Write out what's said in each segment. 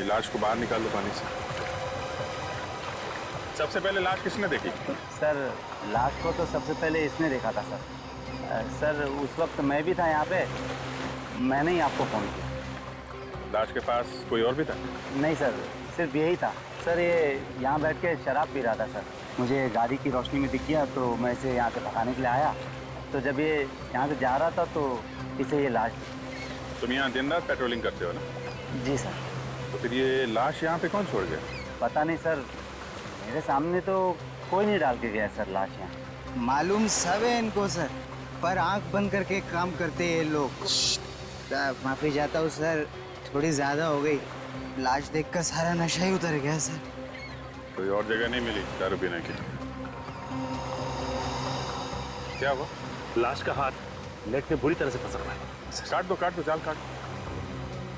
ये लाश को बाहर निकाल लो पानी से। सबसे पहले लाश किसने देखी? सर लाश को तो सबसे पहले इसने देखा था सर। सर उस वक्त मैं भी था यहाँ पे, मैंने ही आपको फ़ोन किया। लाश के पास कोई और भी था? नहीं सर, सिर्फ यही था सर। ये यहाँ बैठ के शराब पी रहा था सर। मुझे गाड़ी की रोशनी में दिख गया तो मैं इसे यहाँ से भगाने के लिए आया, तो जब ये यहाँ से जा रहा था तो इसे ये लाश दी। तुम यहाँ दिन रात पेट्रोलिंग करते हो ना? जी सर। तो फिर ये लाश यहाँ पे कौन छोड़ गया? पता नहीं सर, मेरे सामने तो कोई नहीं डाल के गया सर लाश यहाँ। मालूम सब है इनको सर, पर आंख बंद करके काम करते हैं ये लोग। माफी चाहता हूँ सर, थोड़ी ज्यादा हो गई। लाश देखकर सारा नशा ही उतर गया सर। कोई और जगह नहीं मिली दारू पीने की? क्या हुआ? लाश का हाथ नेट में बुरी तरह से फंसा हुआ है। काट दो जाल काट।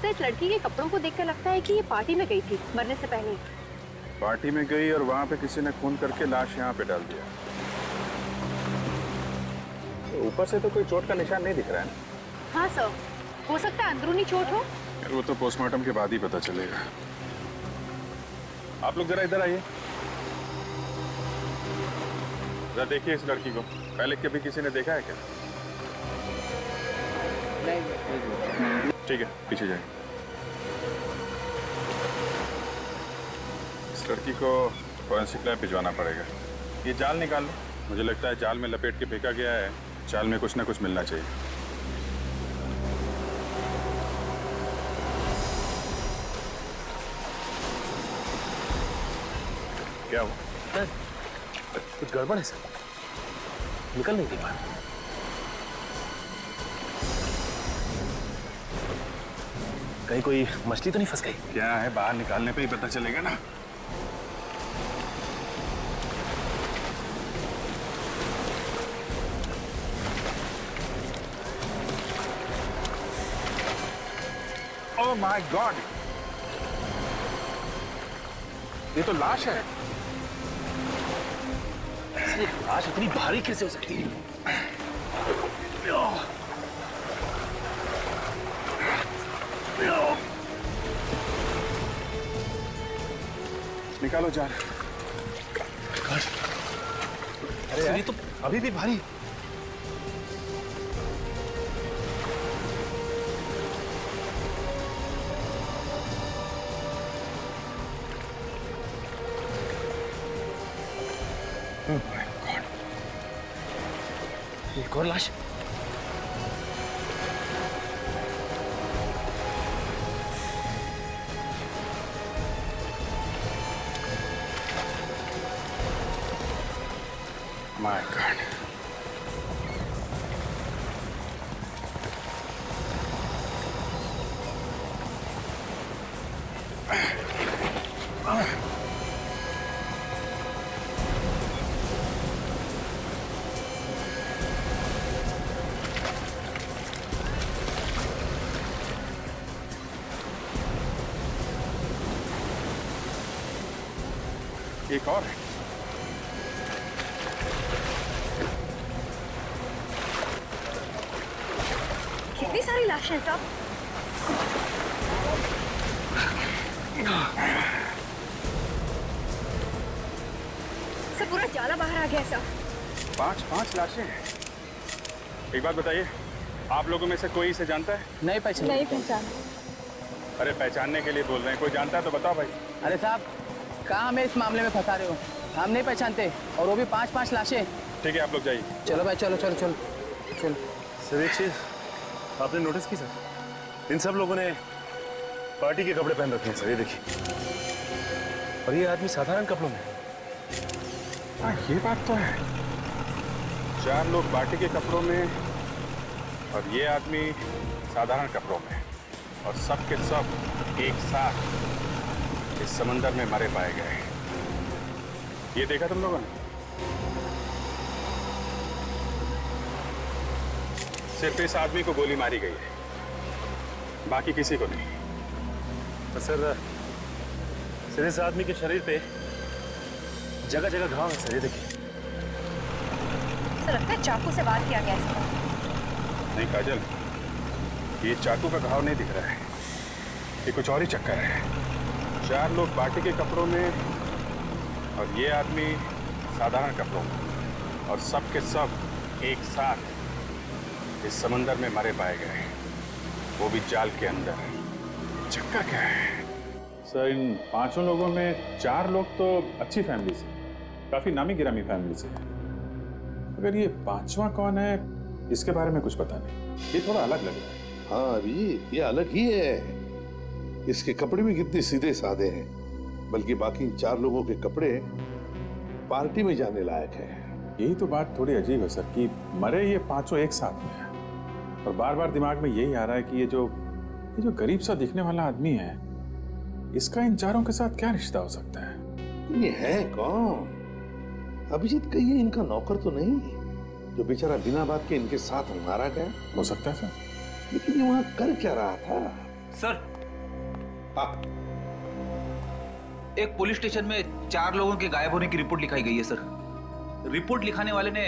तो इस लड़की के कपड़ों को देखकर लगता है कि ये पार्टी में गई थी मरने से पहले। पार्टी में गई और वहां पे किसी ने खून करके लाश यहाँ पे डाल दिया। तो ऊपर से तो कोई चोट का निशान नहीं दिख रहा है ना? हाँ सर, हो सकता है अंदरूनी चोट हो। यार वो तो पोस्टमार्टम के बाद ही पता चलेगा। आप लोग जरा इधर आइए, जरा देखिए इस लड़की को। पहले कभी किसी ने देखा है क्या? ठीक है, पीछे जाइए। इस लड़की को फॉरेंसिक लैब भिजवाना पड़ेगा। ये जाल निकाल लो, मुझे लगता है जाल में लपेट के फेंका गया है। जाल में कुछ ना कुछ मिलना चाहिए। क्या हुआ? सर कुछ गड़बड़ है सर, निकल नहीं पा रहा। कहीं कोई मछली तो नहीं फंस गई? क्या है, बाहर निकालने पे ही पता चलेगा ना। ओह माय गॉड, ये तो लाश है। ये लाश इतनी भारी कैसे हो सकती है? निकालो जाल। अरे ये तो अभी भी भारी। एक और लाश। My God. एक और है। कितनी सारी लाशें हैं साहब। सब पूरा जाला बाहर आ गया साहब। पांच लाशें हैं। एक बात बताइए, आप लोगों में से कोई इसे जानता है? नहीं पहचाना। नहीं पहचाना। अरे पहचानने के लिए बोल रहे हैं, कोई जानता है तो बताओ भाई। अरे साहब, कहाँ हमें इस मामले में फंसा रहे हो? हम नहीं पहचानते, और वो भी 5-5 लाशें। ठीक है, आप लोग जाइए। चलो भाई, चलो चलो चलो चलो। सर एक चीज आपने नोटिस की सर, इन सब लोगों ने पार्टी के कपड़े पहन रखे हैं सर, ये देखिए। और ये आदमी साधारण कपड़ों में। हाँ, ये बात तो है। 4 लोग पार्टी के कपड़ों में और ये आदमी साधारण कपड़ों में, और सब के सब एक साथ इस समंदर में मरे पाए गए। ये देखा तुम लोगों ने? सिर्फ इस आदमी को गोली मारी गई है, बाकी किसी को नहीं। तो सर इस आदमी के शरीर पे जगह जगह घाव है सर, ये देखिए। सर लगता है चाकू से वार किया गया इसका। नहीं काजल, ये चाकू का घाव नहीं दिख रहा है, ये कुछ और ही चक्कर है। 4 लोग पार्टी के कपड़ों में और ये आदमी साधारण कपड़ों में, और सब के सब एक साथ इस समंदर में मरे पाए गए, वो भी जाल के अंदर। चक्कर क्या है? सर, इन 5 लोगों में 4 लोग तो अच्छी फैमिली से, काफी नामी गिरामी फैमिली से हैं। अगर ये 5वां कौन है, इसके बारे में कुछ पता नहीं। ये थोड़ा अलग लग रहा है। हाँ अभी ये अलग ही है। इसके कपड़े भी कितने सीधे साधे हैं, बल्कि बाकी 4 लोगों के कपड़े पार्टी में जाने लायक है। यही तो बात थोड़ी अजीब है सर, कि मरे ये 5 एक साथ में हैं। और बार बार दिमाग में यही आ रहा है कि ये जो गरीब सा दिखने वाला आदमी है, इसका इन 4 के साथ क्या रिश्ता हो सकता है? ये है कौन? अभिजीत कहिए इनका नौकर तो नहीं, जो बेचारा बिना बात के इनके साथ मारा गया? हो सकता है सर। लेकिन ये वहां कर क्या रहा था? सर, हाँ, एक पुलिस स्टेशन में 4 लोगों के गायब होने की रिपोर्ट लिखाई गई है सर। रिपोर्ट लिखाने वाले ने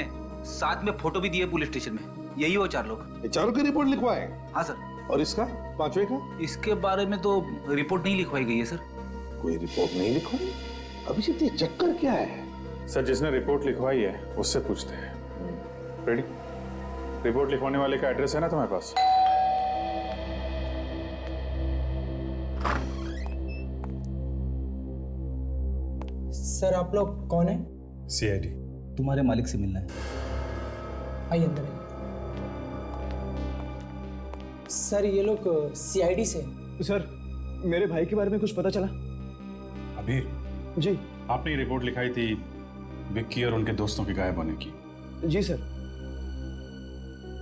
साथ में फोटो भी दी है पुलिस स्टेशन में। यही वो 4 लोग। ये 4 की रिपोर्ट लिखवाए? हाँ सर। और इसका 5वें का? इसके बारे में तो रिपोर्ट नहीं लिखवाई गई है सर। कोई रिपोर्ट नहीं लिखवाई? अभिजीत ये चक्कर क्या है? सर, जिसने रिपोर्ट लिखवाई है उससे पूछते हैं। रेडी? रिपोर्ट लिखवाने वाले का एड्रेस है ना तुम्हारे पास? सर आप लोग कौन है? CID। तुम्हारे मालिक से मिलना है। आइए अंदर आइए। सर ये लोग CID से। सर, मेरे भाई के बारे में कुछ पता चला? अबीर जी। आपने ये रिपोर्ट लिखाई थी विक्की और उनके दोस्तों के गायब होने की। जी सर।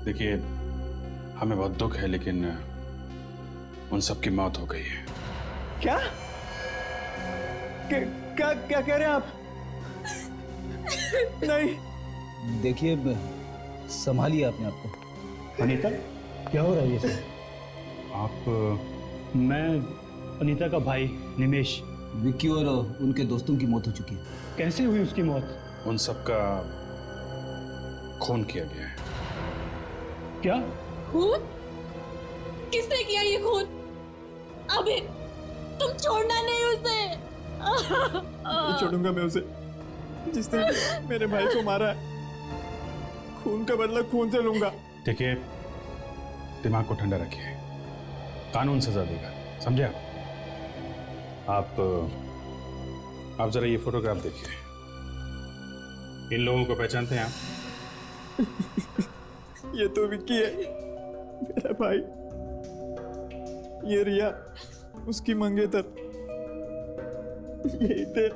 देखिए, हमें बहुत दुख है, लेकिन उन सब की मौत हो गई है। क्या क्या क्या कह रहे हैं आप? नहीं। देखिए, संभालिए अपने आप को। अनीता, क्या हो रहा है ये सर? आप? मैं अनीता का भाई निमेश। विक्की और उनके दोस्तों की मौत हो चुकी है। कैसे हुई उसकी मौत? उन सब का खून किया गया है। क्या? खून? किसने किया ये खून? अबे तुम छोड़ना नहीं उसे। नहीं छोड़ूंगा मैं उसे, जिसने मेरे भाई को मारा है। खून का बदला खून से लूंगा। देखिए, दिमाग को ठंडा रखिए, कानून सजा देगा, समझे आप? आप जरा ये फोटोग्राफ देखिए। इन लोगों को पहचानते हैं आप? ये तो विक्की है, मेरा भाई। ये रिया, उसकी मंगेतर। यही थे,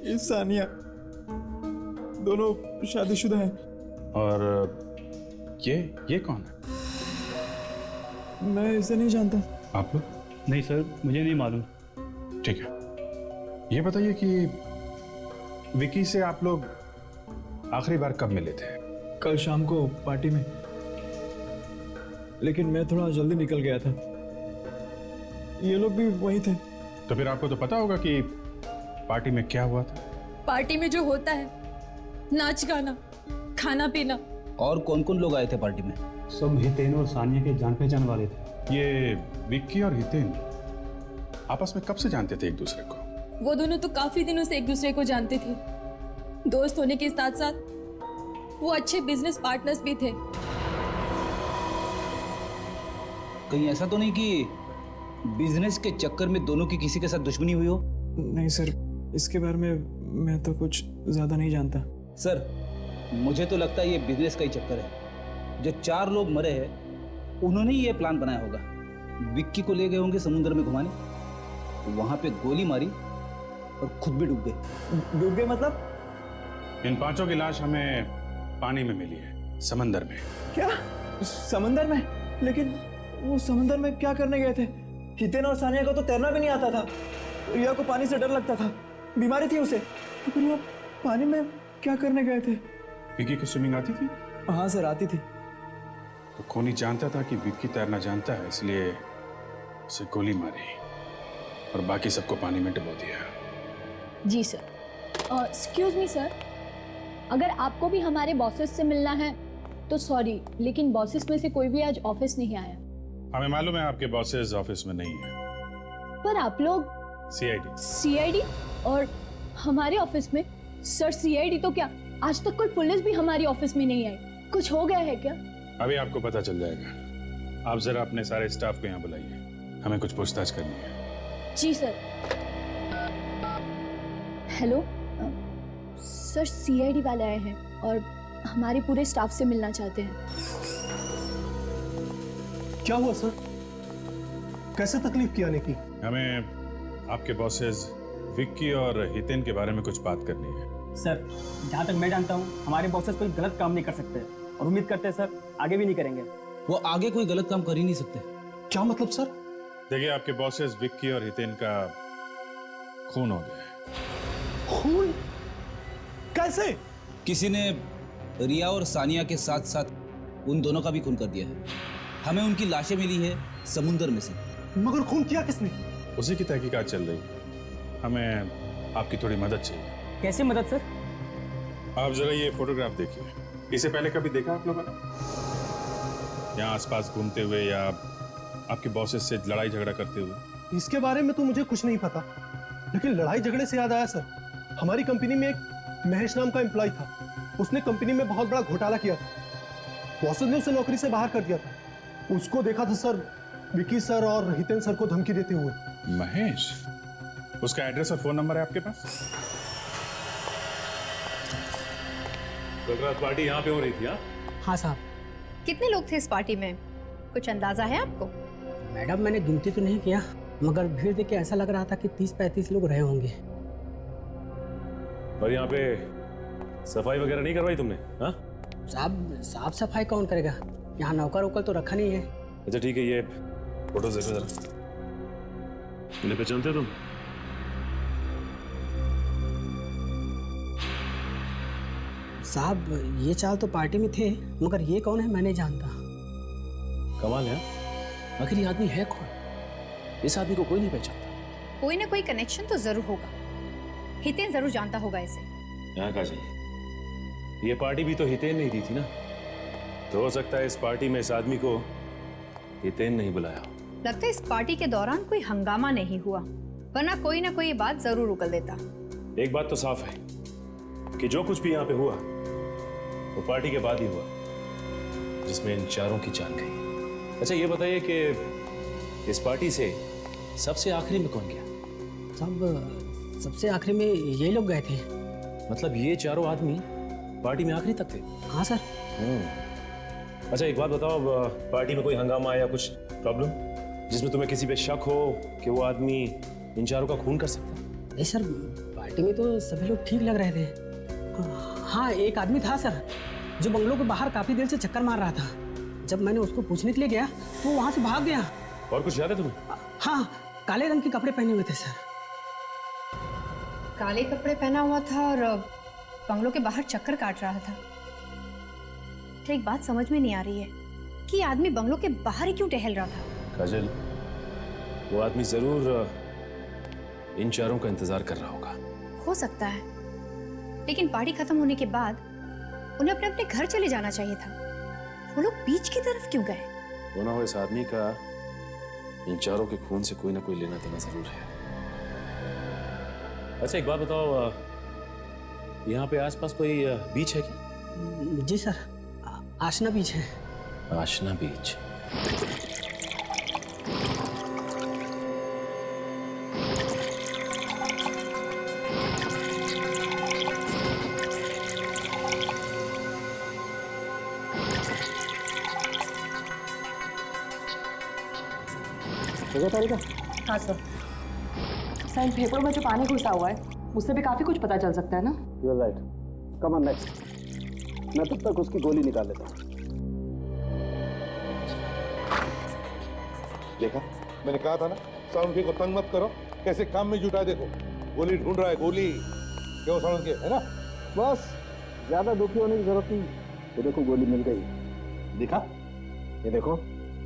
ये सानिया। दोनों शादीशुदा हैं। और ये कौन है? मैं इसे नहीं जानता। आप लोग? नहीं सर, मुझे नहीं मालूम। ठीक है, ये बताइए कि विकी से आप लोग आखिरी बार कब मिले थे? कल शाम को पार्टी में, लेकिन मैं थोड़ा जल्दी निकल गया था। ये लोग भी वही थे। तो फिर आपको तो पता होगा कि पार्टी में क्या हुआ था। पार्टी में जो होता है, नाच गाना, खाना पीना। और कौन कौन लोग आए थे पार्टी में? सब हितेन और सानिया के जान पहचान वाले थे। ये विक्की और हितेन आपस में कब से जानते थे एक दूसरे को? वो दोनों तो काफी दिनों से एक दूसरे को जानते थे। दोस्त होने के साथ साथ वो अच्छे बिजनेस पार्टनर्स भी थे। कहीं ऐसा तो नहीं कि बिजनेस के चक्कर में दोनों की किसी के साथ दुश्मनी हुई हो? नहीं सर, इसके बारे में मैं तो कुछ ज्यादा नहीं जानता। सर, मुझे तो लगता है ये बिजनेस का ही चक्कर है। जो 4 लोग मरे हैं, उन्होंने ही ये प्लान बनाया होगा। विक्की को ले गए होंगे समुद्र में घुमाने, वहां पे गोली मारी और खुद भी डूब गए। डूब गए मतलब? इन 5 की लाश हमें पानी में मिली है, समंदर में। क्या? समंदर में? लेकिन वो समंदर में क्या करने गए थे? हितेन और सानिया को तो तैरना भी नहीं आता था। रिया को पानी से डर लगता था, बीमारी थी उसे। तो फिर वो पानी में क्या करने गए थे? विक्की को स्विमिंग आती थी? हाँ सर, आती थी। तो खूनी जानता था कि विक्की तैरना जानता है, इसलिए उसे गोली मारी और बाकी सबको पानी में डुबो दिया। जी सर। एक्सक्यूज मी सर, अगर आपको भी हमारे बॉसेस से मिलना है तो सॉरी, लेकिन बॉसेस में से कोई भी आज ऑफिस नहीं आया। हमें मालूम है आपके बॉसेस ऑफिस में नहीं है। पर आप लोग सीआईडी। सीआईडी? और हमारे ऑफिस में? सर सीआईडी तो क्या, आज तक कोई पुलिस भी हमारी ऑफिस में नहीं आई। कुछ हो गया है क्या? अभी आपको पता चल जाएगा। आप जरा अपने सारे स्टाफ को यहाँ बुलाइए, हमें कुछ पूछताछ करनी है। जी सर। हेलो सर, सीआईडी वाले आए हैं और हमारे पूरे स्टाफ से मिलना चाहते हैं। क्या हुआ सर? कैसे तकलीफ की आने की? हमें आपके बॉसेस विक्की और हितेन के बारे में कुछ बात करनी है। सर जहाँ तक मैं जानता हूँ हमारे बॉसेस कोई गलत काम नहीं कर सकते और उम्मीद करते हैं सर आगे भी नहीं करेंगे। वो आगे कोई गलत काम कर ही नहीं सकते। क्या मतलब सर? देखिए, आपके बॉसेस विक्की और हितेन का खून हो गया है। खून? कैसे? किसी ने रिया और सानिया के साथ साथ उन दोनों का भी खून कर दिया है। हमें उनकी लाशें मिली है समुंदर में से। मगर खून किया किसने? उसी की तहकीकात चल रही है। हमें आपकी थोड़ी मदद चाहिए। कैसे मदद सर? आप जरा ये फोटोग्राफ देखिए। इसे पहले कभी देखा आप लोगों ने? यहाँ आसपास घूमते हुए या आपके बॉसेस से लड़ाई झगड़ा करते हुए? इसके बारे में तो मुझे कुछ नहीं पता, लेकिन लड़ाई झगड़े से याद आया सर, हमारी कंपनी में एक महेश नाम का एम्प्लॉय था। उसने कंपनी में बहुत बड़ा घोटाला किया था। बॉसेस ने उसे नौकरी से बाहर कर दिया था। उसको देखा था सर विकी सर और हितेन सर को धमकी देते हुए। महेश? उसका एड्रेस और फोन नंबर है आपके पास? कल रात पार्टी यहाँ पे हो रही थी? हाँ साहब। कितने लोग थे इस पार्टी में, कुछ अंदाजा है आपको? मैडम मैंने गिनती तो नहीं किया, मगर भीड़ देख के ऐसा लग रहा था कि 30-35 लोग रहे होंगे। और यहाँ पे सफाई वगैरह नहीं करवाई तुमने? हाँ साहब, साफ सफाई कौन करेगा? यहाँ नौकर वोकर तो रखा नहीं है। अच्छा ठीक है, ये फोटो देखो जरा। इन्हें पहचानते हो तुम? साहब ये चाल तो पार्टी में थे, मगर ये कौन है मैं नहीं जानता। कमाल है, आखिर ये आदमी है कौन? इस आदमी को कोई नहीं पहचानता। कोई ना कोई कनेक्शन तो जरूर होगा। हितेन जरूर जानता होगा इसे। यहाँ का चाहिए, ये पार्टी भी तो हितेन नहीं दी थी ना, तो हो सकता है इस पार्टी में इस आदमी को हितेन नहीं बुलाया हो। लगता है इस पार्टी के दौरान कोई हंगामा नहीं हुआ, वरना कोई ना कोई बात जरूर उगल देता। एक बात तो साफ है कि जो कुछ भी यहाँ पे हुआ वो पार्टी के बाद ही हुआ, जिसमें इन चारों की जान गई। अच्छा ये बताइए कि इस पार्टी से सबसे आखिरी में कौन गया? साहब सबसे आखिरी में यही लोग गए थे। मतलब ये चारों आदमी पार्टी में आखिरी तक थे? हाँ सर। अच्छा एक बात बताओ, पार्टी में कोई हंगामा या कुछ प्रॉब्लम जिसमें तुम्हें किसी पे शक हो कि वो आदमी इन चारों का खून कर सकता है? नहीं सर, पार्टी में तो सभी लोग ठीक लग रहे थे। हाँ एक आदमी था सर जो बंगलों के बाहर काफी देर से चक्कर मार रहा था। जब मैंने उसको पूछने के लिए गया तो वो वहां से भाग गया। और कुछ याद है तुम्हें? हाँ, काले रंग के कपड़े पहने हुए थे सर। काले कपड़े पहना हुआ था और बंगलों के बाहर चक्कर काट रहा था। तो एक बात समझ में नहीं आ रही है कि ये आदमी बंगलों के बाहर ही क्यों टहल रहा था? काजल, वो आदमी जरूर इन चारों का इंतजार कर रहा होगा। हो सकता है, लेकिन पार्टी खत्म होने के बाद उन्हें अपने अपने घर चले जाना चाहिए था। वो लोग बीच की तरफ क्यों गए? वो ना हो इस आदमी का इन चारों के खून से कोई ना कोई लेना देना जरूर है। अच्छा एक बात बताओ, यहाँ पे आसपास कोई बीच है क्या? जी सर, आशना बीच है। आशना बीच। हाँ सर। सर इन फेफड़ों में जो पानी घुसा हुआ है उससे भी काफी कुछ पता चल सकता है ना? You're right. Come on next. मैं तब तक उसकी गोली निकाल लेता हूँ। देखा, मैंने कहा था ना, साउंड को तंग मत करो, कैसे काम में जुटा। देखो गोली ढूंढ रहा है, गोली। क्यों साउंड के, है ना? बस ज्यादा दुखी होने की जरूरत नहीं। ये देखो गोली मिल गई। देखा? ये देखो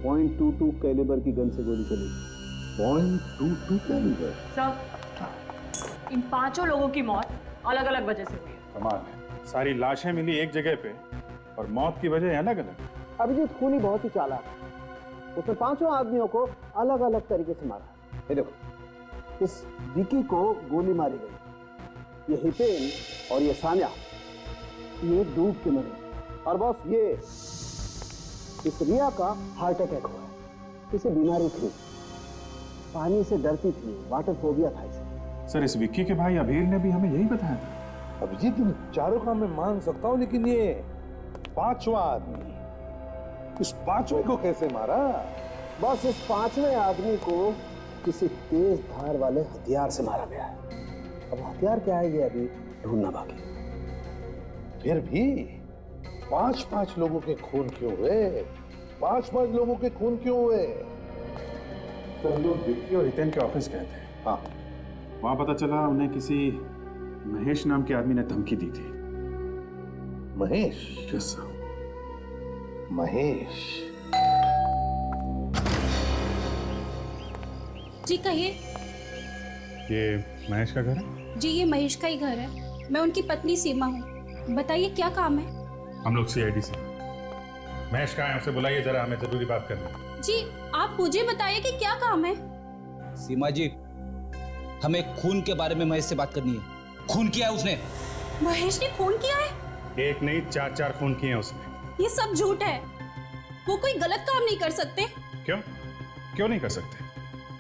.22 कैलिबर की गन से गोली चली। .22 कैलिबर। सर इन 5 लोगों की मौत अलग अलग वजह से हुई है। कमाल है, सारी लाशें मिली एक जगह पे और मौत की वजह अलग अलग। अभिजीत खूनी बहुत ही चालाक है। उसने 5 आदमियों को अलग अलग तरीके से मारा। ये देखो इस विकी को गोली मारी गई। ये हितेन और ये सान्या ये डूब के मरे। और बॉस ये इस रिया का हार्ट अटैक हुआ है। इसे बीमारी थी, पानी से डरती थी, वाटर फोबिया था इसे। सर इस विक्की के भाई अबीर ने भी हमें यही बताया था। अभिजीत इन चारों का मैं मान सकता हूँ, लेकिन ये पांचवा आदमी, इस पांचवें को कैसे मारा? बस इस पांचवें आदमी को किसी तेज धार वाले हथियार से मारा गया है। अब हथियार क्या है ये अभी ढूंढना बाकी। फिर भी पांच लोगों के खून क्यों हुए? पांच लोगों के खून क्यों हुए? तो हम लोग विक्की और हितेन के ऑफिस गए थे। हाँ, वहां पता चला उन्हें किसी महेश नाम के आदमी ने धमकी दी थी। महेश? Yes sir. महेश? जी कहिए। ये महेश का घर है? जी ये महेश का ही घर है। मैं उनकी पत्नी सीमा हूँ। बताइए क्या काम है? हम लोग सीआईडी से। महेश कहाँ है? उसे बुलाइए जरा, हमें जरूरी बात करनी है। जी आप मुझे बताइए कि क्या काम है? सीमा जी, हमें खून के बारे में महेश से बात करनी है। खून किया है उसने। महेश ने खून किया है? एक नहीं, चार खून किए हैं उसने। ये सब झूठ है। वो कोई गलत काम नहीं कर सकते। क्यों? क्यों नहीं कर सकते?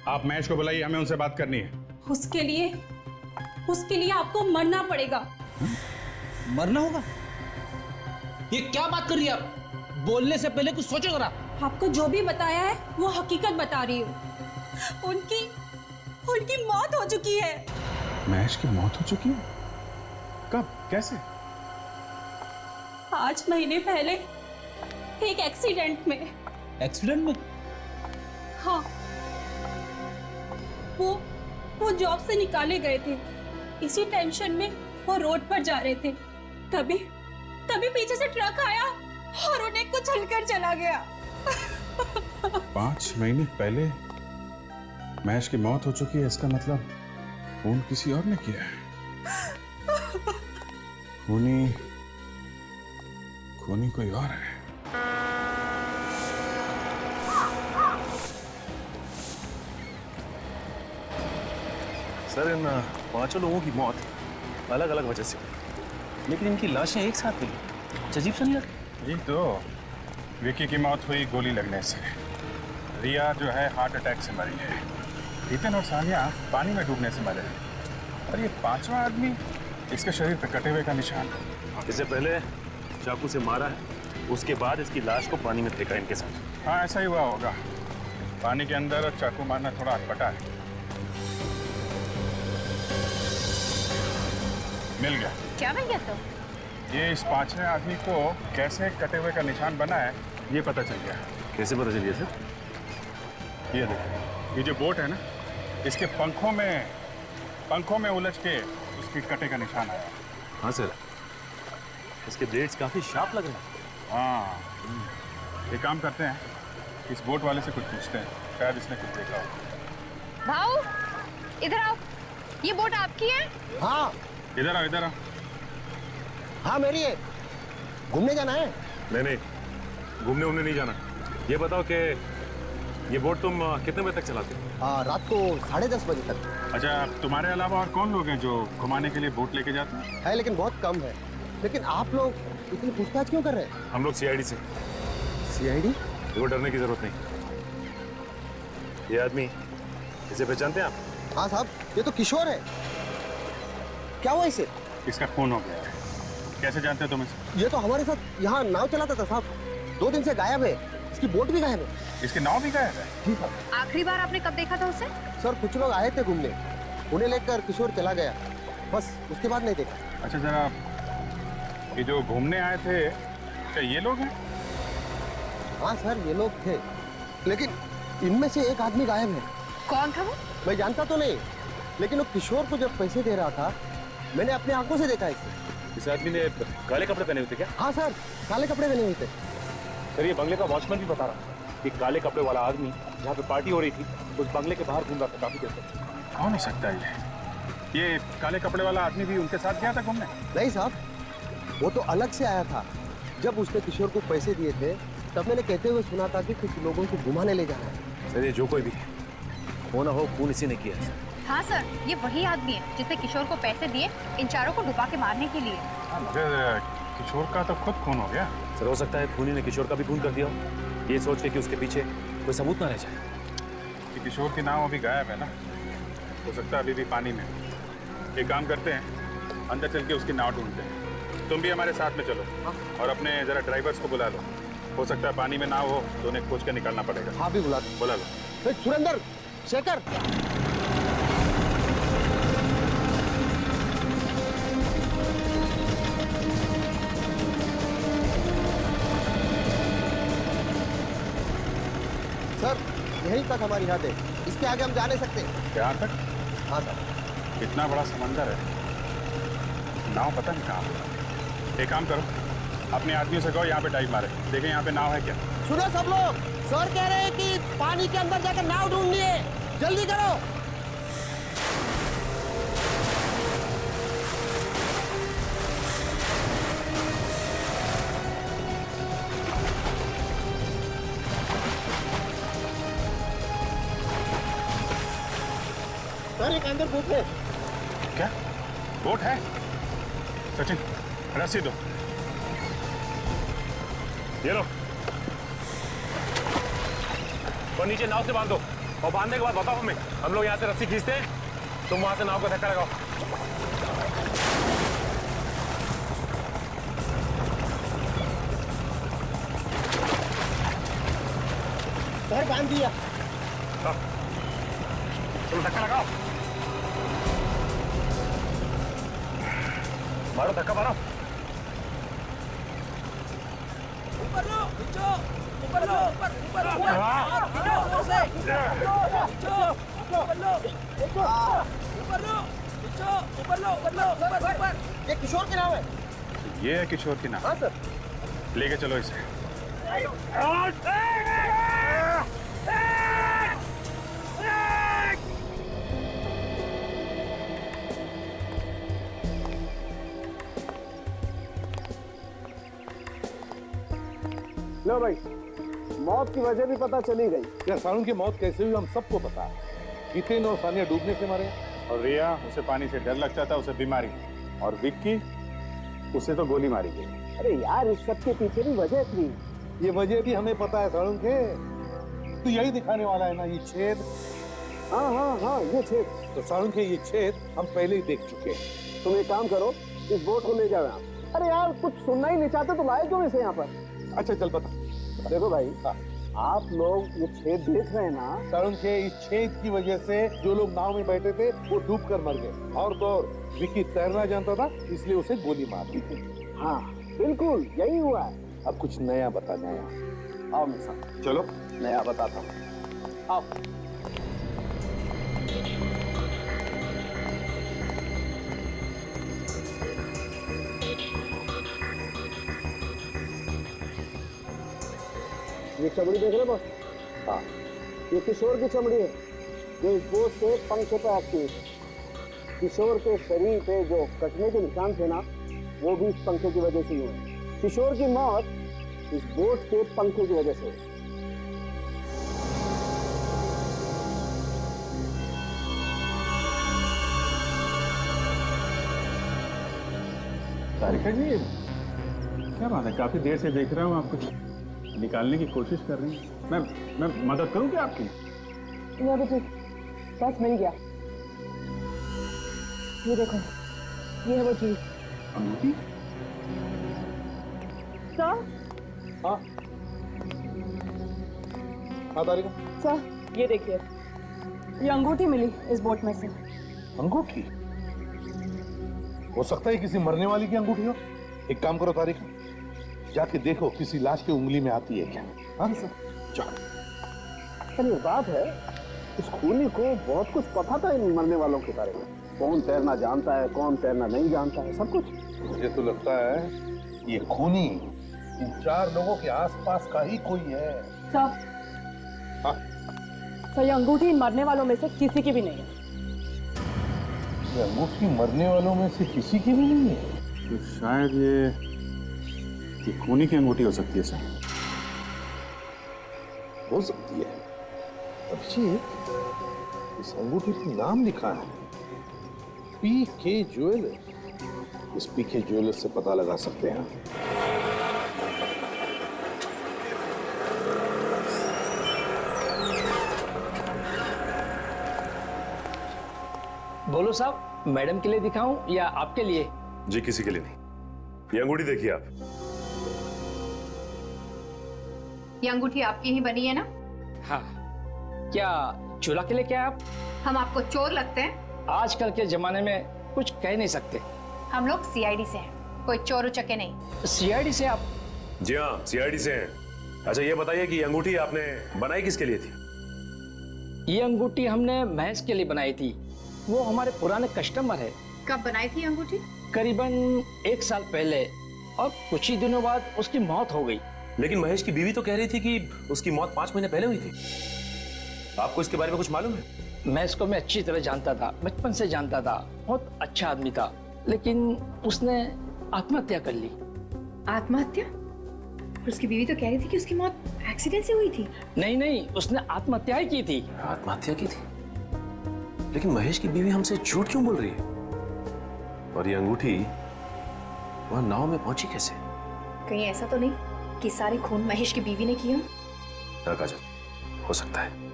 आप महेश को बुलाइए, हमें उनसे बात करनी है। उसके लिए आपको मरना पड़ेगा। मरना होगा? ये क्या बात कर रही है आप? बोलने से पहले कुछ सोचो जरा। आपको जो भी बताया है वो हकीकत बता रही हूँ। उनकी मौत हो चुकी है। महेश की मौत हो चुकी है? कब? कैसे? 5 महीने पहले एक एक्सीडेंट में। एक्सीडेंट में? हाँ, वो जॉब से निकाले गए थे। इसी टेंशन में वो रोड पर जा रहे थे, तभी पीछे से ट्रक आया और उन्हें कुचलकर चला गया। 5 महीने पहले महेश की मौत हो चुकी है, इसका मतलब खून किसी और ने किया है। खूनी कोई और है। सर इन 5 लोगों की मौत अलग अलग वजह से हुई, लेकिन इनकी लाशें एक साथ मिली। अजीब सा नहीं लगता? यही तो। विक्की की मौत हुई गोली लगने से, रिया जो है हार्ट अटैक से मरी है, हितेन और सानिया पानी में डूबने से मरे हैं, और ये 5वां आदमी, इसके शरीर पर कटे हुए का निशान। इससे पहले चाकू से मारा है, उसके बाद इसकी लाश को पानी में फेंका इनके साथ। हाँ ऐसा ही हुआ होगा। पानी के अंदर चाकू मारना थोड़ा अटपटा है। मिल गया। क्या मिल गया सर? ये इस 5वें आदमी को कैसे कटे हुए का निशान बना है ये पता चल गया। कैसे पता चल गया सर? ये देखो, ये जो बोट है ना, इसके पंखों में उलझ के उसकी कटे का निशान आया। हाँ सर, इसके ब्लेड्स काफी शार्प लग रहे हैं। हाँ, ये काम करते हैं, इस बोट वाले से कुछ पूछते हैं, शायद इसने कुछ देखा हो। भाऊ इधर आओ, ये बोट आपकी है? हाँ इधर आओ। हाँ मेरी है। घूमने जाना है? नहीं, घूमने नहीं जाना। ये बताओ कि ये बोट तुम कितने बजे तक चलाते हो? रात को 10:30 बजे तक। अच्छा, तुम्हारे अलावा और कौन लोग हैं जो घुमाने के लिए बोट लेके जाते हैं? है लेकिन बहुत कम है। लेकिन आप लोग इतनी पूछताछ क्यों कर रहे हैं? हम लोग सीआईडी से। सीआईडी? देखो, डरने की जरूरत नहीं। ये आदमी, इसे पहचानते हैं आप? हाँ साहब, ये तो किशोर है। क्या हुआ इसे? इसका खून हो गया है। कैसे जानते हो तुम इसे? ये तो हमारे साथ यहाँ नाव चलाता था साहब। 2 दिन से गायब है। इसकी बोट भी गायब है। इसकी नाव भी गायब है? जी साहब। आखिरी बार आपने कब देखा था उसे? सर कुछ लोग आए थे घूमने, उन्हें लेकर किशोर चला गया, बस उसके बाद नहीं देखा। अच्छा जरा, ये जो घूमने आए थे, क्या ये लोग हैं? हाँ सर, ये लोग थे, लेकिन इनमें से एक आदमी गायब है। कौन था वो? मैं जानता तो नहीं, लेकिन वो किशोर को जब पैसे दे रहा था, मैंने अपने आंखों से देखा इसे। इस आदमी ने काले कपड़े पहने हुए थे क्या? हाँ सर, काले कपड़े पहने हुए थे। सर ये बंगले का वॉचमैन भी बता रहा कि काले कपड़े वाला आदमी जहाँ पे पार्टी हो रही थी उस बंगले के बाहर घूम रहा था काफी देर तक। कौन हो सकता है ये काले कपड़े वाला आदमी भी उनके साथ गया था घूमने? नहीं साहब, वो तो अलग से आया था। जब उसने किशोर को पैसे दिए थे तब मैंने कहते हुए सुना था कि कुछ लोगों को घुमाने ले जाना है। सर ये जो कोई भी हो ना हो, खून इसी ने किया है। हाँ सर, ये वही आदमी है जिसने किशोर को पैसे दिए इन चारों को डुबा के मारने के लिए। मुझे किशोर का तो खुद खून हो गया। सर हो सकता है खूनी ने किशोर का भी खून कर दिया हो, ये सोच के कि उसके पीछे कोई सबूत ना रह जाए। कि किशोर की नाव अभी गायब है ना, हो सकता है अभी भी पानी में। एक काम करते हैं, अंदर चल के उसकी नाव ढूंढते हैं। तुम भी हमारे साथ में चलो और अपने जरा ड्राइवर्स को बुला लो। हो सकता है पानी में नाव हो तो उन्हें खोज के निकालना पड़ेगा। हाँ भी बुला लो। सुरेंद्र, शेखर, सर यहीं तक हमारी हद है, इसके आगे हम जा नहीं सकते। यहाँ तक? हाँ सर। इतना बड़ा समंदर है, नाव पता नहीं कहाँ। एक काम करो, अपने आदमियों से कहो यहाँ पे डाइव मारे, देखें यहाँ पे नाव है क्या। सुनो सब लोग, सर कह रहे हैं कि पानी के अंदर जाकर नाव ढूंढनी है, जल्दी करो। सर एक अंदर बोट है। क्या बोट है? सचिन रस्सी दो। ये लो, और नीचे नाव से बांध दो, और बांधने के बाद बताओ हमें। हम लोग यहाँ से रस्सी खींचते हैं, तुम वहां से नाव को धक्का लगाओ। सर बांध दिया। तुम धक्का लगाओ, मारो धक्का मारो। ऊपर लो, नीचे, ऊपर लो, ऊपर ऊपर ऊपर से, ऊपर लो, ऊपर। ये किशोर की नाव है। ये है किशोर की नाव? हाँ सर। लेके चलो इसे। लो भाई, मौत की वजह भी पता चली गई। क्या सारुण की मौत कैसे हुई हम सबको पता है। हितेन और सानिया डूबने से मारे, और रिया उसे पानी से डर लगता था, उसे बीमारी, और विक्की उसे तो गोली मारी गई। अरे यार इस सब के पीछे भी वजह थी। ये वजह भी हमें पता है सारुण के, तो यही दिखाने वाला है ना ये छेद। हाँ हाँ हाँ ये छेद। तो सारुण के ये छेद हम पहले ही देख चुके हैं। तुम एक काम करो, इस बोट को ले जाओ यहाँ। अरे यार कुछ सुनना ही नहीं चाहते तो लाए क्यों इसे यहाँ पर। अच्छा चल बता। देखो भाई, आप लोग ये छेद देख रहे हैं ना, सारुण के इस छेद की वजह से जो लोग नाव में बैठे थे वो डूब कर मर गए, और तो और विक्की तैरना जानता था इसलिए उसे गोली मार दी थी। हाँ बिल्कुल यही हुआ है। अब कुछ नया बता। नया आओ मेरे साथ। चलो नया बताता हूँ, आओ। ये चमड़ी देख रहे बस? हाँ, ये किशोर की चमड़ी है जो इस बोट के पंखे पे आती है। किशोर के शरीर पे जो कटने के निशान थे ना, वो भी इस पंखे की वजह से ही हुए। किशोर की मौत इस बोट के पंखे की वजह से हुई। तारिका जी क्या बात है, काफी देर से देख रहा हूँ आप कुछ निकालने की कोशिश कर रही हैं। मैं मदद करूं क्या आपकी? नहीं अभी ठीक, बस मिल गया। ये देखो, ये है वो चीज। अंगूठी? सर? हाँ हाँ तारिका। सर ये देखिए, ये अंगूठी मिली इस बोट में से। अंगूठी? हो सकता है किसी मरने वाली की अंगूठी हो। एक काम करो तारिका, जाके देखो किसी लाश की उंगली में आती है क्या। हाँ चलो। पर ये बात है, इस खूनी को बहुत कुछ पता था इन मरने वालों के बारे में। कौन तैरना जानता है, कौन तैरना नहीं जानता है, सब कुछ। मुझे तो लगता है ये खूनी इन चार लोगों के आसपास का ही कोई है। सर, हाँ? सर ये अंगूठी इन मरने वालों में से किसी की भी नहीं है। ये अंगूठी मरने वालों में से किसी की भी नहीं है? तो शायद ये खूनी की अंगूठी हो सकती है सर। हो सकती है। अभिषेक, इस अंगूठी पर नाम लिखा है पीके ज्वेलर्स। इस पीके ज्वेलर्स से पता लगा सकते हैं। बोलो साहब, मैडम के लिए दिखाऊं या आपके लिए? जी किसी के लिए नहीं। ये अंगूठी देखिए आप। ये अंगूठी आपकी ही बनी है ना? हाँ। क्या चूल्हा के लिए क्या आप? हम आपको चोर लगते हैं? आजकल के जमाने में कुछ कह नहीं सकते। हम लोग सीआईडी से हैं, कोई चोर उचके नहीं। सीआईडी से आप? जी हाँ, सीआईडी से हैं। अच्छा ये बताइए कि ये अंगूठी आपने बनाई किसके लिए थी? ये अंगूठी हमने महेश के लिए बनाई थी, वो हमारे पुराने कस्टमर है। कब बनाई थी अंगूठी? करीबन 1 साल पहले, और कुछ ही दिनों बाद उसकी मौत हो गई। लेकिन महेश की बीवी तो कह रही थी कि उसकी मौत 5 महीने पहले हुई थी। आपको इसके बारे में कुछ मालूम है? महेश को मैं अच्छी तरह जानता था, बचपन से जानता था, बहुत अच्छा आदमी था, लेकिन उसने आत्महत्या कर ली। आत्महत्या? उसकी बीवी तो कह रही थी कि उसकी मौत एक्सीडेंट से हुई थी। नहीं नहीं, उसने आत्महत्या ही की थी। आत्महत्या की थी? लेकिन महेश की बीवी हमसे झूठ क्यों बोल रही है? और ये अंगूठी वहां नाव में पहुंची कैसे? कहीं ऐसा तो नहीं कि सारे खून महेश की बीवी ने किया? हाँ काजल, हो सकता है।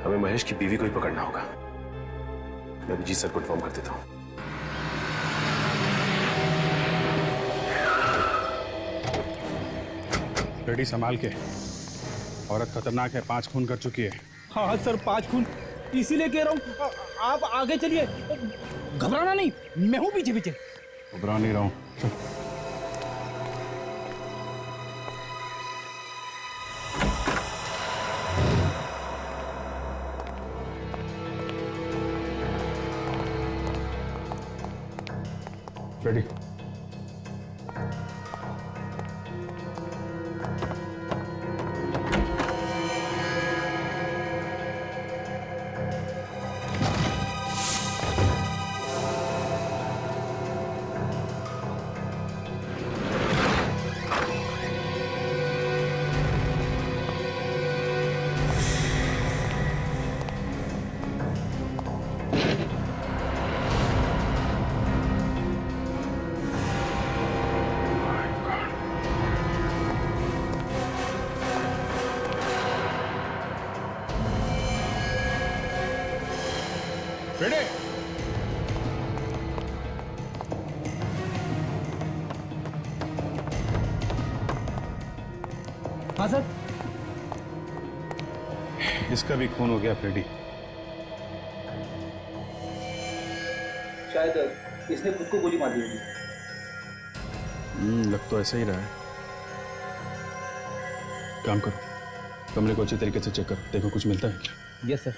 हमें महेश की बीवी को ही पकड़ना होगा। मैं भी जी सर को इन्फॉर्म कर देता हूँ। रेडी संभाल के। औरत खतरनाक है, 5 खून कर चुकी है। हाँ सर, 5 खून, इसीलिए कह रहा हूँ आप आगे चलिए, घबराना नहीं, मैं हूँ पीछे पीछे। घबरा नहीं रहा हूँ। रेडी। रेडी। हाँ सर। इसका भी खून हो गया फ्रेडी। शायद इसने खुद को गोली मार दी होगी। लग तो ऐसा ही रहा है। काम करो, कमरे को अच्छी तरीके से चेक करो, देखो कुछ मिलता है क्या। Yes sir.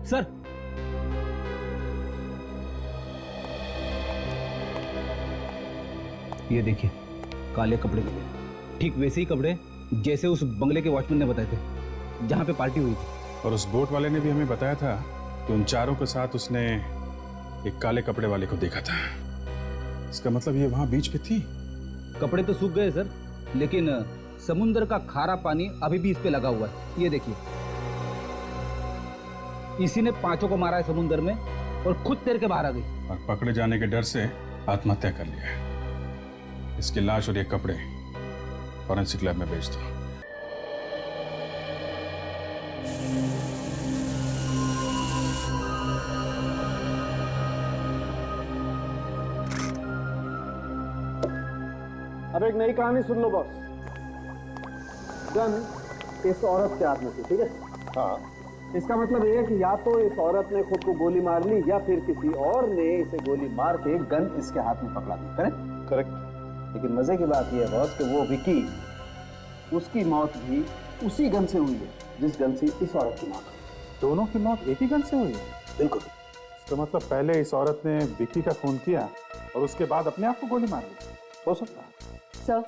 सर, ये देखिए, काले कपड़े मिले, ठीक वैसे ही कपड़े जैसे उस बंगले के वॉचमैन ने बताए थे जहां पे पार्टी हुई थी। और उस बोट वाले ने भी हमें बताया था कि उन चारों के साथ उसने एक काले कपड़े वाले को देखा था। इसका मतलब ये वहां बीच पे थी। कपड़े तो सूख गए सर, लेकिन समुद्र का खारा पानी अभी भी इस पे लगा हुआ है। ये देखिए, इसी ने 5 को मारा है समुद्र में और खुद तैर के बाहर आ गई। और पकड़े जाने के डर से आत्महत्या कर लिया है। इसकी लाश और ये कपड़े फॉरेंसिक लैब में भेज दो। अब एक नई कहानी सुन लो बॉस। गन इस औरत के हाथ में थी, ठीक है? हाँ। इसका मतलब ये है कि या तो इस औरत ने खुद को गोली मार ली या फिर किसी और ने इसे गोली मार के गन इसके हाथ में पकड़ा दी। करेक्ट? करेक्ट। लेकिन मजे की बात यह है बॉस कि वो विकी, उसकी मौत भी उसी गन से हुई है। जिस गन से इस औरत की मौत हुई। दोनों की मौत एक ही गन से हुई है? बिल्कुल। तो मतलब पहले इस औरत ने विक्की का खून किया और उसके बाद अपने आप को गोली मार ली? हो सकता है। सर,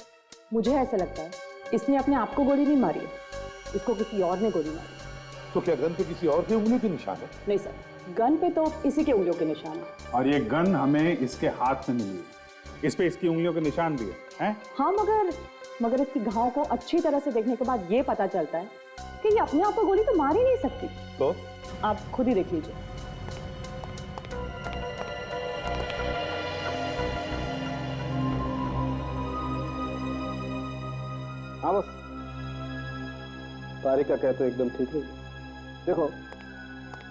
मुझे ऐसा लगता है इसने अपने आप को गोली नहीं मारी है, इसको किसी और ने गोली मारी। तो क्या गन पे किसी और की उंगलियों के निशान है? नहीं सर, गन पे तो इसी के उंगलियों के निशान है। और ये गन हमें इसके हाथ में मिली है, इस पे इसकी उंगलियों के निशान भी है? हाँ, मगर इसकी घाव को अच्छी तरह से देखने के बाद ये पता चलता है कि ये अपने आप को गोली तो मार ही नहीं सकती। तो आप खुद ही देख लीजिए। हाँ बस, तारिका कहते तो एकदम ठीक है। देखो,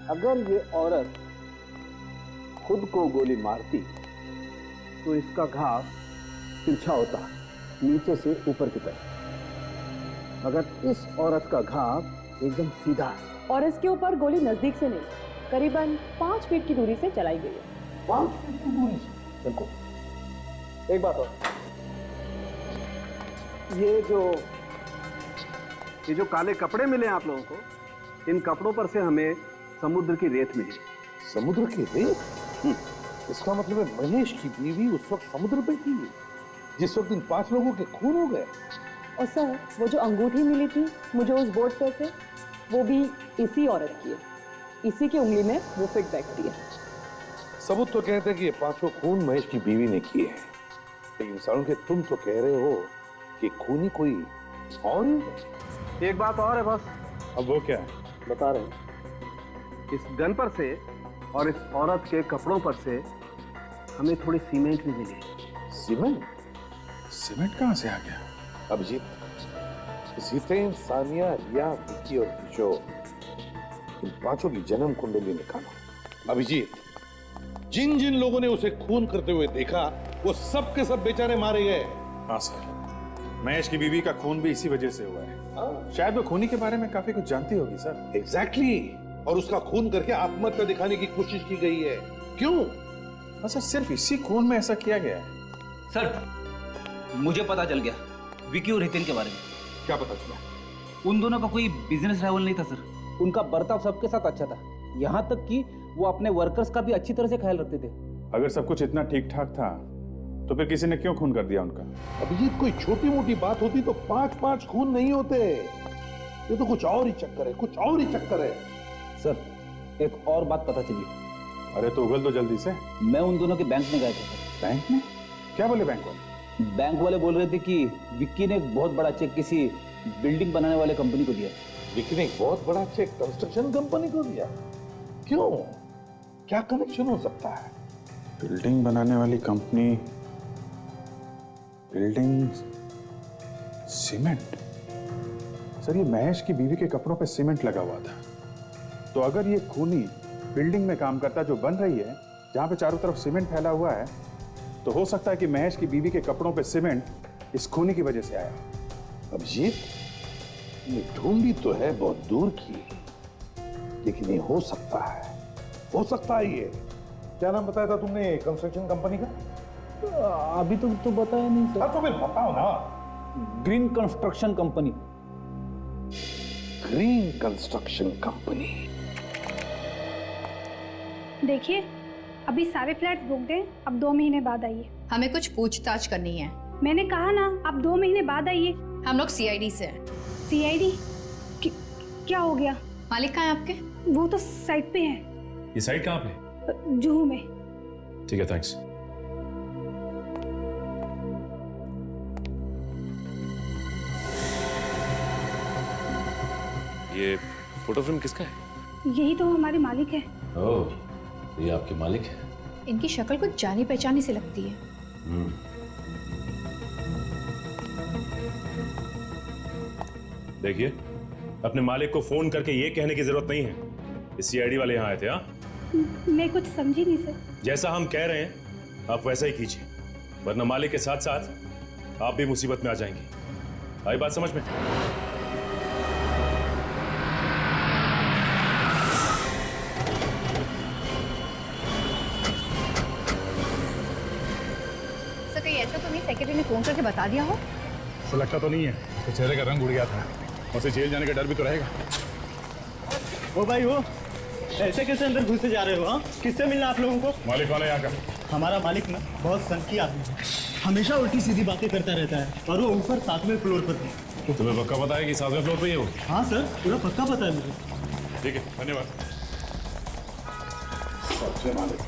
अगर ये औरत खुद को गोली मारती तो इसका घाव तिरछा होता, नीचे से ऊपर की तरफ। मगर इस औरत का घाव एकदम सीधा है। और इसके ऊपर गोली नजदीक से नहीं, करीबन 5 फीट की दूरी से चलाई गई है। 5 फीट की दूरी से? बिल्कुल। एक बात और, ये जो काले कपड़े मिले आप लोगों को, इन कपड़ों पर से हमें समुद्र की रेत मिली। समुद्र की रेत? इसका मतलब है महेश की बीवी उस वक्त समुद्र पे थी जिस वक्त इन 5 लोगों के खून हो गए। और सर, वो जो अंगूठी मिली थी मुझे उस बोर्ड पे से, वो भी इसी औरत की है। इसी की उंगली में वो फिट बैठती है। सबूत तो कहते हैं कि ये 5 खून महेश की बीवी ने किए हैं, लेकिन सारुण के तुम तो कह रहे हो कि खूनी कोई और ही। एक बात और है बस। अब वो क्या है? बता रहे हैं। इस गन पर से और इस औरत के कपड़ों पर से हमें थोड़ी सीमेंट भी मिली। सीमेंट? सीमेंट कहाँ से आ गया? अभिजीत, जितेन, सानिया, रिया, विक्की और किशोर, इन 5 की जन्म कुंडली निकालो। अभिजीत, जिन जिन लोगों ने उसे खून करते हुए देखा वो सब के सब बेचारे मारे गए। हाँ सर, महेश की बीवी का खून भी इसी वजह से हुआ है। शायद वो खूनी के बारे में काफी कुछ जानती होगी सर। एग्जैक्टली। और उसका खून करके आत्महत्या दिखाने की कोशिश की गई है। क्यों? सर, सिर्फ इसी खून में ऐसा किया गया है? सर, मुझे पता चल गया विकी और हितेन के बारे में। क्या पता चला? उन दोनों का कोई बिजनेस राइवल नहीं था सर। उनका बर्ताव सबके साथ अच्छा था, यहाँ तक कि वो अपने वर्कर्स का भी अच्छी तरह से ख्याल रखते थे। अगर सब कुछ इतना ठीक ठाक था तो फिर किसी ने क्यों खून कर दिया उनका? अभिजीत, कोई छोटी मोटी बात होती तो 5 खून नहीं होते। ये तो कुछ और ही चक्कर है, कुछ और ही चक्कर है। सर, एक और बात पता चली। अरे तो उगल दो जल्दी से। मैं उन दोनों के बैंक में गए थे सर। बैंक में? क्या बोले बैंक वाले? बैंक वाले बोल रहे थे कि विक्की ने एक बहुत बड़ा चेक किसी बिल्डिंग बनाने वाले कंपनी को दिया। विक्की ने एक बहुत बड़ा चेक कंस्ट्रक्शन कंपनी को दिया? क्यों? क्या कनेक्शन हो सकता है? बिल्डिंग बनाने वाली कंपनी, बिल्डिंग, सीमेंट। सर, ये महेश की बीवी के कपड़ों पे सीमेंट लगा हुआ था, तो अगर ये खूनी बिल्डिंग में काम करता जो बन रही है, जहां पे चारों तरफ सीमेंट फैला हुआ है, तो हो सकता है कि महेश की बीवी के कपड़ों पे सीमेंट इस खूनी की वजह से आया। अभिजीत, ये ढूंढी तो है बहुत दूर की, लेकिन ये हो सकता है, हो सकता है। ये क्या नाम बताया था तुमने कंस्ट्रक्शन कंपनी का? अभी तो बताया नहीं सर। तो फिर बताओ ना। Green construction company. Green construction company. देखिए, अभी सारे फ्लैट्स बुक दें, अब 2 महीने बाद आइए। हमें कुछ पूछताछ करनी है। मैंने कहा ना, आप 2 महीने बाद आइए। हम लोग सीआईडी से हैं। सीआईडी? क्या हो गया? मालिक कहाँ है आपके? वो तो साइट पे है। ये साइट कहाँ पे? जुहू में। ठीक है, थैंक्स। ये फोटो फिल्म किसका है? यही तो हमारे मालिक है। ओह, ये आपके मालिक है? इनकी शक्ल कुछ जानी पहचानी से लगती है। देखिए, अपने मालिक को फोन करके ये कहने की जरूरत नहीं है कि सीआईडी वाले यहाँ आए थे। हाँ, मैं कुछ समझी नहीं सर। जैसा हम कह रहे हैं आप वैसा ही कीजिए, वरना मालिक के साथ साथ आप भी मुसीबत में आ जाएंगे। आई बात समझ में? सर, कहीं ऐसा तो नहीं सेक्रेटरी ने फोन करके बता दिया हो? ऐसा लगता तो नहीं है, तो चेहरे का रंग उड़ गया था, उसे जेल जाने का डर भी तो रहेगा। ओ भाई हो, ऐसे कैसे अंदर घुसे जा रहे हो? हाँ, किससे मिलना आप लोगों को? मालिक कौन है यहाँ का? हमारा मालिक ना बहुत सनकी आदमी है, हमेशा उल्टी सीधी बातें करता रहता है और वो ऊपर 7वें फ्लोर पर है। तुम्हें पक्का पता है कि 7वें फ्लोर पे ही हो? हाँ सर, पूरा पक्का पता है मुझे। ठीक है, धन्यवाद। सबसे मालिक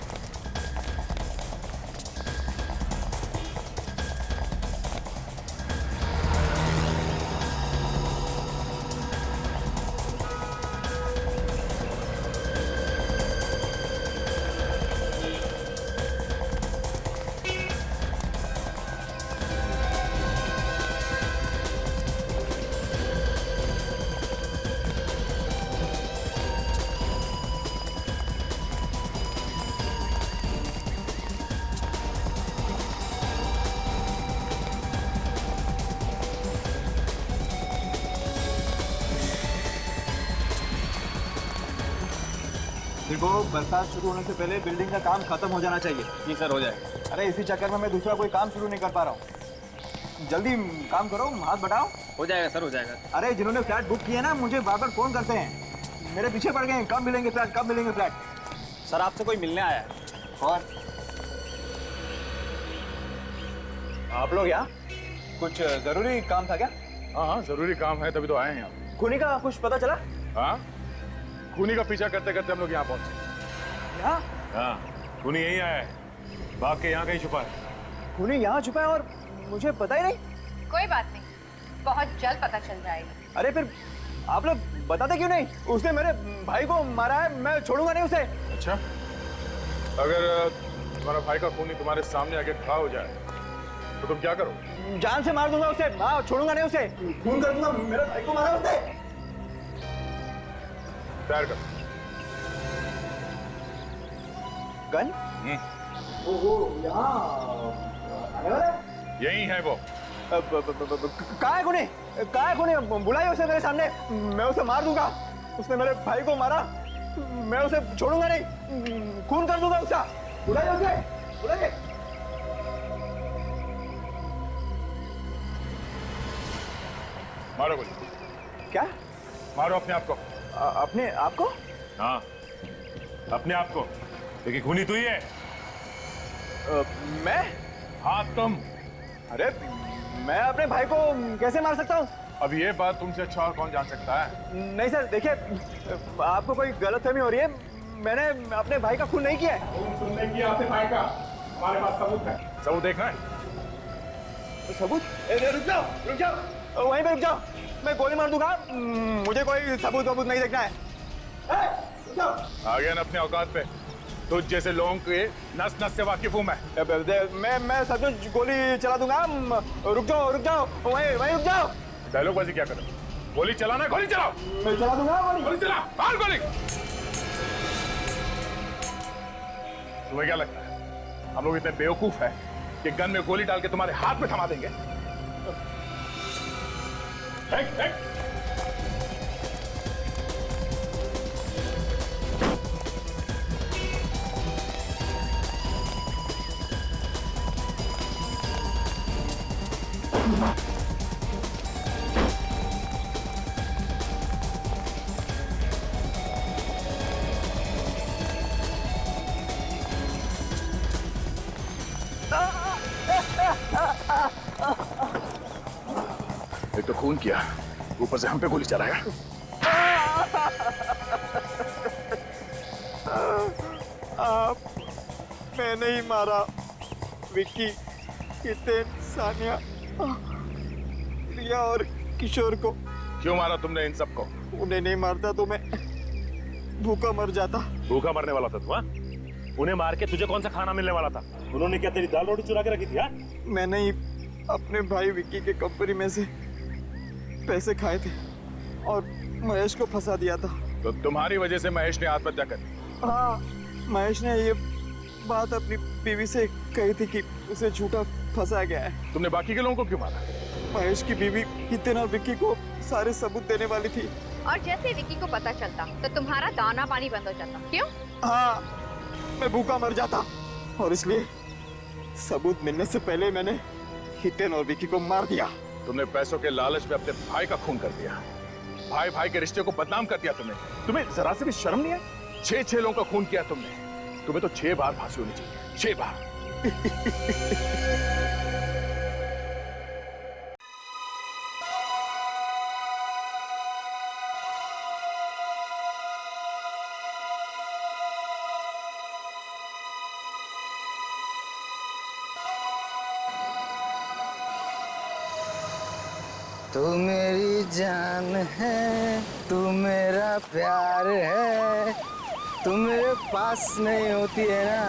देखो, बरसात शुरू होने से पहले बिल्डिंग का काम खत्म हो जाना चाहिए। जी सर, हो जाएगा। अरे इसी चक्कर में मैं दूसरा कोई काम शुरू नहीं कर पा रहा हूँ। जल्दी काम करो, हाथ बढ़ाओ। हो जाएगा सर, हो जाएगा। अरे जिन्होंने फ्लैट बुक किया ना, मुझे बार बार फोन करते हैं, मेरे पीछे पड़ गए हैं, कब मिलेंगे फ्लैट, कब मिलेंगे फ्लैट। सर आपसे कोई मिलने आया है। और आप लोग यहाँ कुछ जरूरी काम था क्या? हाँ हाँ, जरूरी काम है, तभी तो आए हैं यहाँ। खूनी का कुछ पता चला? हाँ, खूनी का पीछा करते करते हम लोग यहाँ पहुंचे। यहाँ? हाँ, खूनी यहीं आया है, भाग के यहाँ कहीं छुपा है। खूनी यहाँ छुपा है और मुझे पता ही नहीं? कोई बात नहीं, बहुत जल्द पता चल जाएगा। अरे फिर आप लोग बताते क्यों नहीं? उसने मेरे भाई को मारा है, मैं छोड़ूंगा नहीं उसे। अच्छा, अगर तुम्हारा भाई का खूनी तुम्हारे सामने आके खड़ा हो जाए तो तुम क्या करो? जान से मार दूंगा उसे, हाँ, छोड़ूंगा नहीं उसे, खून कर दूंगा। मेरे भाई को मारा उसने। तैयार कर। गन? वो यहाँ आने वाला है? यही है वो। कहाँ है खूनी? कहाँ है खूनी? बुलाइए उसे मेरे सामने, मैं उसे मार दूंगा। उसने मेरे भाई को मारा, मैं उसे छोड़ूंगा नहीं, खून कर दूंगा उसका। बुलाइए उसे, बुलाइए। मारो गोली। क्या? मारो अपने आप को। अपने आप को? हाँ, अपने आप को, लेकिन खूनी तू ही है। मैं? हाँ तुम। अरे मैं अपने भाई को कैसे मार सकता हूँ? अब ये बात तुमसे अच्छा और कौन जान सकता है? नहीं सर, देखिए, आपको कोई गलतफहमी हो रही है। मैंने अपने भाई का खून नहीं किया है। तुमने किया अपने भाई का, हमारे पास सबूत है। सबूत देखना है? सबूत? रुक जाओ, रुक जाओ, वहीं पे रुक जाओ, मैं गोली मार दूंगा। मुझे कोई सबूत वबूत नहीं देखना है। आ गया ना अपने औकात पे। तुझ जैसे लोगों के नस नस से वाकिफ हूँ मैं सब गोली चला दूंगा। रुक जाओ, रुक जाओ, वहीं रुक जाओ। डायलॉगबाजी क्या करो? गोली चलाना है, गोली चलाओ। मैं चला दूंगा गोली। गोली चला, मार गोली। तुम्हें क्या लगता है हम लोग इतने बेवकूफ हैं कि गन में गोली डाल के तुम्हारे हाथ में थमा देंगे? फेंक, फेंक। एक तो खून किया, ऊपर से हम पे गोली चलाया। मैंने ही मारा विक्की, हितेन, सानिया, रिया और किशोर को। क्यों मारा तुमने इन सबको? उन्हें नहीं मारता तो मैं भूखा मर जाता। भूखा मरने वाला था तू? हाँ, उन्हें मार के तुझे कौन सा खाना मिलने वाला था? उन्होंने क्या तेरी दाल रोटी चुरा के रखी थी? हाँ, मैंने ही अपने भाई विक्की के कंपनी में से पैसे खाए थे और महेश को फंसा दिया था। तो तुम्हारी वजह से महेश ने आत्महत्या कर दी? हाँ, महेश ने ये बात अपनी बीवी से कही थी कि उसे झूठा फंसा गया है। तुमने बाकी के लोगों को क्यों मारा? महेश की बीवी हितेन और विक्की को सारे सबूत देने वाली थी। और जैसे विक्की को पता चलता तो तुम्हारा दाना पानी बंद हो जाता। क्यों? हाँ, मैं भूखा मर जाता और इसलिए सबूत मिलने से पहले मैंने हितेन और विक्की को मार दिया। तुमने पैसों के लालच में अपने भाई का खून कर दिया। भाई भाई के रिश्ते को बदनाम कर दिया तुमने। तुम्हें जरा से भी शर्म नहीं है? 6 लोगों का खून किया तुमने। तुम्हें तो 6 बार फांसी होनी चाहिए, 6 बार। तू मेरी जान है, तू मेरा प्यार है, तू मेरे पास नहीं होती है ना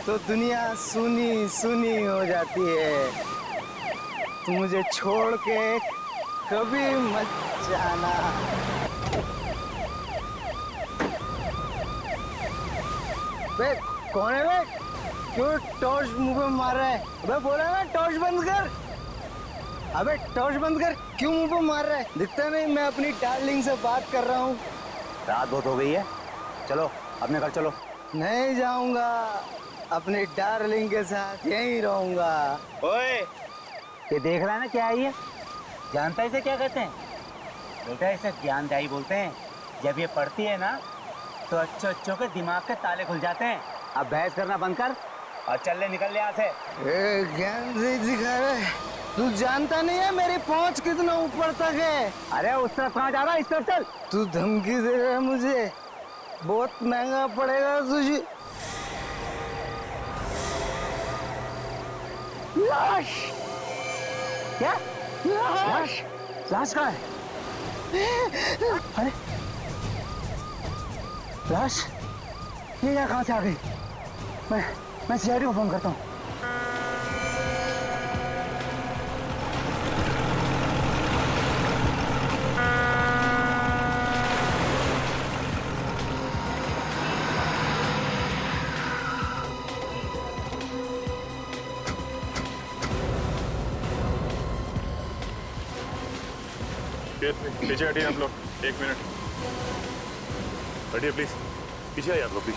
तो दुनिया सुनी सुनी हो जाती है। तू मुझे छोड़ के कभी मत जाना। बे कौन है बे? क्यों टॉर्च मुंह पे मार रहा है? अबे बोला ना टॉर्च बंद कर। अबे टॉर्च बंद कर, क्यों मुंह पे मार रहा है? दिखता नहीं मैं अपनी डार्लिंग से बात कर रहा हूँ। रात बहुत हो गई है, चलो अपने घर चलो। नहीं जाऊंगा, अपनी डार्लिंग के साथ यहीं रहूंगा। ओए, ये देख रहा है ना क्या है ये? जानता है इसे क्या कहते हैं? बेटा इसे ज्ञानदायी बोलते हैं। जब ये पढ़ती है ना तो अच्छों के दिमाग के ताले खुल जाते हैं। अब बहस करना बंद कर और चल ले, निकल ले यहाँ से। ज्ञान से सिखा रहे, तू जानता नहीं है मेरी पहुंच कितना ऊपर तक है। अरे उस तरफ कहाँ जा रहा है? इस तरफ चल। तू धमकी दे रहा है मुझे, बहुत महंगा पड़ेगा तुझे। लाश क्या? लाश? लाश कहाँ है? अरे लाश ये यहाँ कहाँ से आ गई? मैं सीआईडी को फोन करता हूँ। पीछे हटिए आप लोग, 1 मिनट। हटिए प्लीज, पीछे आइए आप लोग प्लीज।